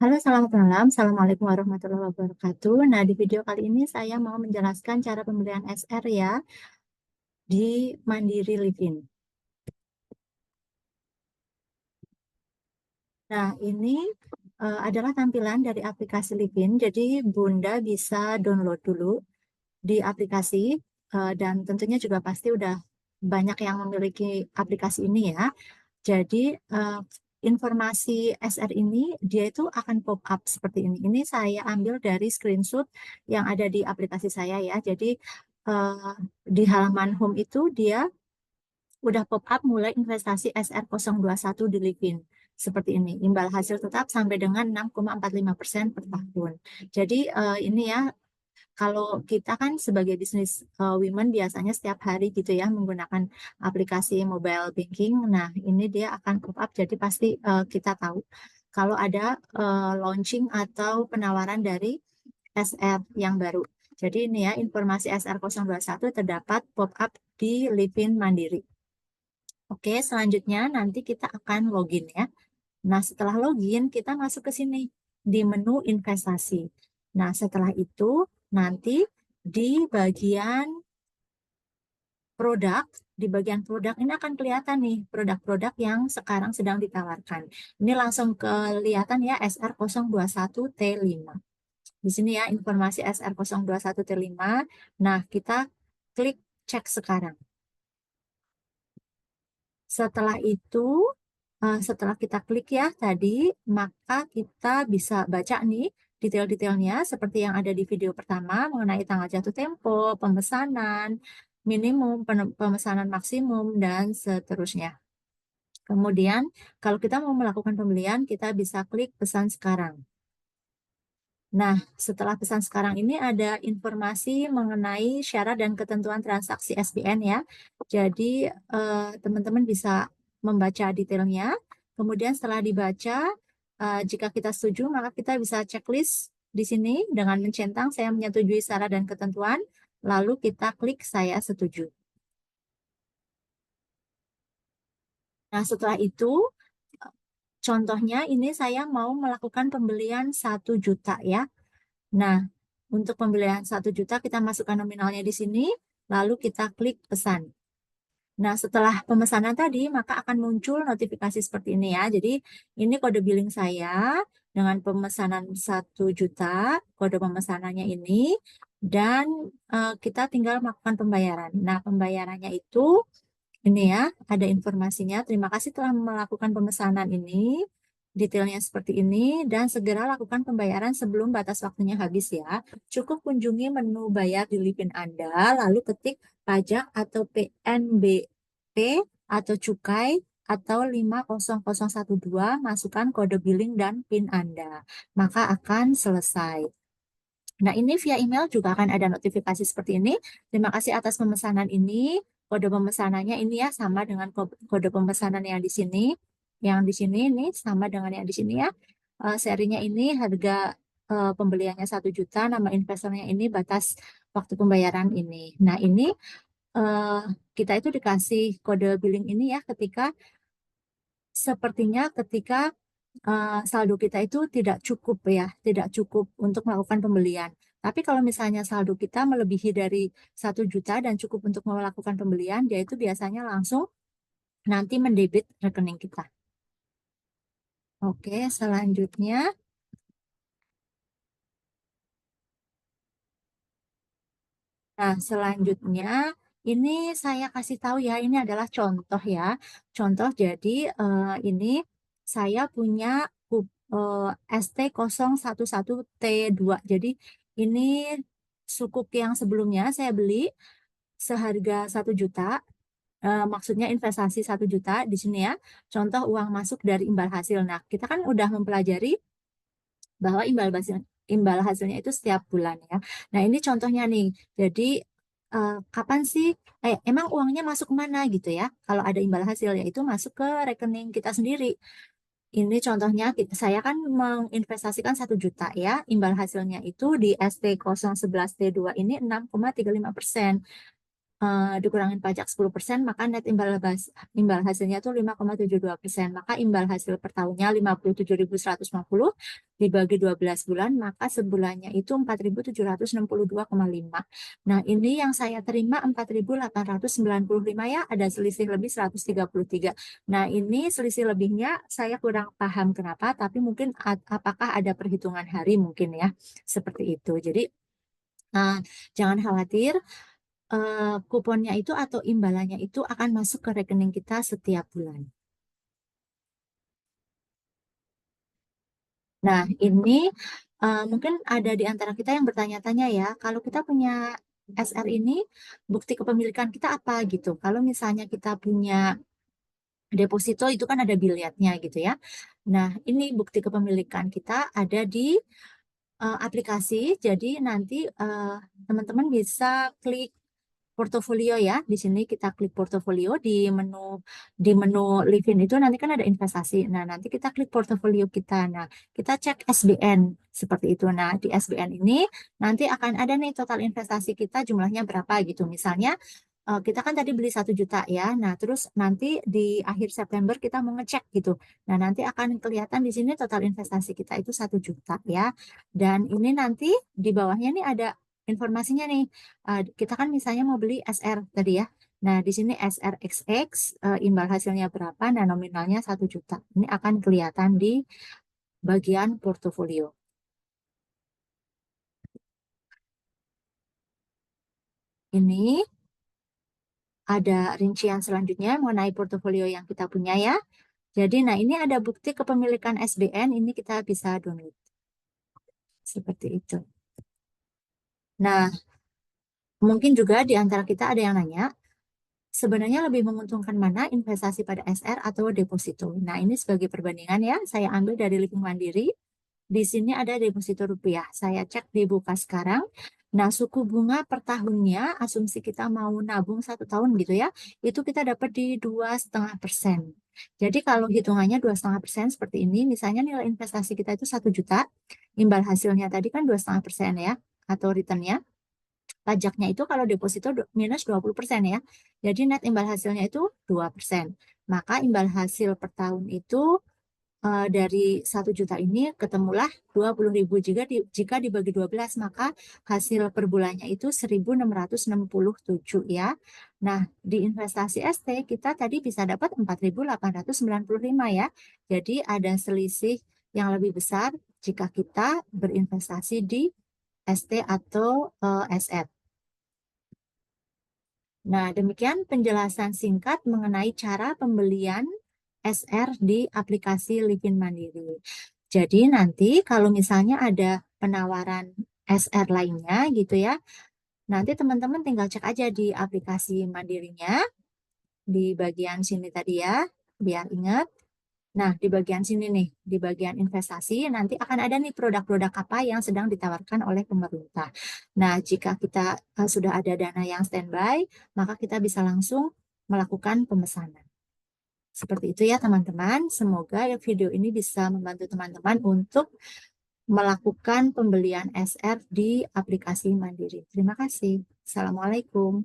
Halo, selamat malam. Assalamualaikum warahmatullahi wabarakatuh. Nah, di video kali ini saya mau menjelaskan cara pembelian SR ya di Mandiri Livin. Nah, ini adalah tampilan dari aplikasi Livin. Jadi, Bunda bisa download dulu di aplikasi dan tentunya juga pasti udah banyak yang memiliki aplikasi ini ya. Jadi, informasi SR ini dia itu akan pop up seperti ini. Ini saya ambil dari screenshot yang ada di aplikasi saya ya. Jadi, eh, di halaman home itu dia udah pop up mulai investasi SR021 di Livin. Seperti ini, imbal hasil tetap sampai dengan 6,45% per tahun. Jadi ini ya, kalau kita kan sebagai bisnis women biasanya setiap hari gitu ya menggunakan aplikasi mobile banking. Nah, ini dia akan pop up jadi pasti kita tahu kalau ada launching atau penawaran dari SR yang baru. Jadi ini ya informasi SR021 terdapat pop up di Livin Mandiri. Oke, selanjutnya nanti kita akan login ya. Nah, setelah login, kita masuk ke sini di menu investasi. Nah, setelah itu nanti di bagian produk, di bagian produk ini akan kelihatan nih produk-produk yang sekarang sedang ditawarkan. Ini langsung kelihatan ya SR021T5. Di sini ya informasi SR021T5. Nah, kita klik cek sekarang. Setelah itu, setelah kita klik ya tadi, maka kita bisa baca nih detail-detailnya seperti yang ada di video pertama mengenai tanggal jatuh tempo, pemesanan, minimum, pemesanan maksimum, dan seterusnya. Kemudian, kalau kita mau melakukan pembelian, kita bisa klik pesan sekarang. Nah, setelah pesan sekarang ini ada informasi mengenai syarat dan ketentuan transaksi SBN ya. Jadi, teman-teman bisa membaca detailnya. Kemudian setelah dibaca, jika kita setuju, maka kita bisa checklist di sini dengan mencentang saya menyetujui syarat dan ketentuan, lalu kita klik saya setuju. Nah, setelah itu, contohnya ini saya mau melakukan pembelian 1 juta ya. Nah, untuk pembelian 1 juta kita masukkan nominalnya di sini, lalu kita klik pesan. Nah, setelah pemesanan tadi, maka akan muncul notifikasi seperti ini ya. Jadi, ini kode billing saya dengan pemesanan 1 juta, kode pemesanannya ini, dan kita tinggal melakukan pembayaran. Nah, pembayarannya itu, ini ya, ada informasinya. Terima kasih telah melakukan pemesanan ini. Detailnya seperti ini, dan segera lakukan pembayaran sebelum batas waktunya habis ya. Cukup kunjungi menu bayar di Livin Anda, lalu ketik pajak atau PNBP atau cukai atau 50012, masukkan kode billing dan PIN Anda. Maka akan selesai. Nah, ini via email juga akan ada notifikasi seperti ini. Terima kasih atas pemesanan ini. Kode pemesanannya ini ya sama dengan kode pemesanan yang di sini. Yang di sini ini sama dengan yang di sini ya. Serinya ini harga pembeliannya 1 juta, nama investornya ini, batas waktu pembayaran ini. Nah, ini eh, kita itu dikasih kode billing ini ya sepertinya ketika saldo kita itu tidak cukup ya, tidak cukup untuk melakukan pembelian. Tapi kalau misalnya saldo kita melebihi dari 1 juta dan cukup untuk melakukan pembelian, dia itu biasanya langsung nanti mendebit rekening kita. Oke, selanjutnya. Nah, selanjutnya ini saya kasih tahu ya, ini adalah contoh ya. Contoh jadi ini saya punya ST011T2. Jadi ini sukuk yang sebelumnya saya beli seharga 1 juta. Maksudnya investasi 1 juta di sini ya. Contoh uang masuk dari imbal hasil. Nah, kita kan udah mempelajari bahwa imbal hasilnya itu setiap bulan ya. Nah, ini contohnya nih. Jadi kapan sih emang uangnya masuk mana gitu ya? Kalau ada imbal hasil ya itu masuk ke rekening kita sendiri. Ini contohnya saya kan menginvestasikan 1 juta ya. Imbal hasilnya itu di ST011T2 ini 6,35%. dikurangin pajak 10%, maka net imbal hasilnya itu 5,72%. Maka imbal hasil per tahunnya 57.150 dibagi 12 bulan, maka sebulannya itu 4.762,5. Nah, ini yang saya terima 4.895 ya, ada selisih lebih 133. Nah, ini selisih lebihnya saya kurang paham kenapa, tapi mungkin apakah ada perhitungan hari mungkin ya, seperti itu. Jadi, jangan khawatir, kuponnya itu atau imbalannya itu akan masuk ke rekening kita setiap bulan. Nah, ini mungkin ada di antara kita yang bertanya-tanya ya, kalau kita punya SR ini, bukti kepemilikan kita apa gitu. Kalau misalnya kita punya deposito itu kan ada bilietnya gitu ya. Nah, ini bukti kepemilikan kita ada di aplikasi. Jadi nanti teman-teman bisa klik portofolio ya. Di sini kita klik portofolio di menu Livin itu nanti kan ada investasi. Nah, nanti kita klik portofolio kita. Nah, kita cek SBN seperti itu. Nah, di SBN ini nanti akan ada nih total investasi kita jumlahnya berapa gitu. Misalnya kita kan tadi beli 1 juta ya. Nah, terus nanti di akhir September kita mau ngecek gitu. Nah, nanti akan kelihatan di sini total investasi kita itu 1 juta ya. Dan ini nanti di bawahnya nih ada informasinya nih. Kita kan misalnya mau beli SR tadi ya. Nah, di sini SRXX imbal hasilnya berapa? Nah, nominalnya 1 juta. Ini akan kelihatan di bagian portofolio. Ini ada rincian selanjutnya mengenai portofolio yang kita punya ya. Jadi, nah ini ada bukti kepemilikan SBN, ini kita bisa download. Seperti itu. Nah, mungkin juga di antara kita ada yang nanya, sebenarnya lebih menguntungkan mana investasi pada SR atau deposito? Nah, ini sebagai perbandingan ya, saya ambil dari Living Mandiri. Di sini ada deposito rupiah. Saya cek di buka sekarang. Nah, suku bunga per tahunnya, asumsi kita mau nabung 1 tahun gitu ya, itu kita dapat di 2,5%. Jadi kalau hitungannya 2,5% seperti ini, misalnya nilai investasi kita itu 1 juta, imbal hasilnya tadi kan 2,5% ya, atau returnnya. Pajaknya itu kalau deposito minus 20% ya. Jadi net imbal hasilnya itu 2%. Maka imbal hasil per tahun itu dari 1 juta ini ketemulah 20.000 jika dibagi 12 maka hasil per bulannya itu 1.667 ya. Nah, di investasi ST kita tadi bisa dapat 4.895 ya. Jadi ada selisih yang lebih besar jika kita berinvestasi di ST atau SF. Nah, demikian penjelasan singkat mengenai cara pembelian SR di aplikasi Livin Mandiri. Jadi nanti kalau misalnya ada penawaran SR lainnya gitu ya, nanti teman-teman tinggal cek aja di aplikasi Mandirinya, di bagian sini tadi ya, biar ingat. Nah, di bagian sini nih, di bagian investasi, nanti akan ada nih produk-produk apa yang sedang ditawarkan oleh pemerintah. Nah, jika kita sudah ada dana yang standby, maka kita bisa langsung melakukan pemesanan. Seperti itu ya teman-teman. Semoga video ini bisa membantu teman-teman untuk melakukan pembelian SR di aplikasi Mandiri. Terima kasih. Assalamualaikum.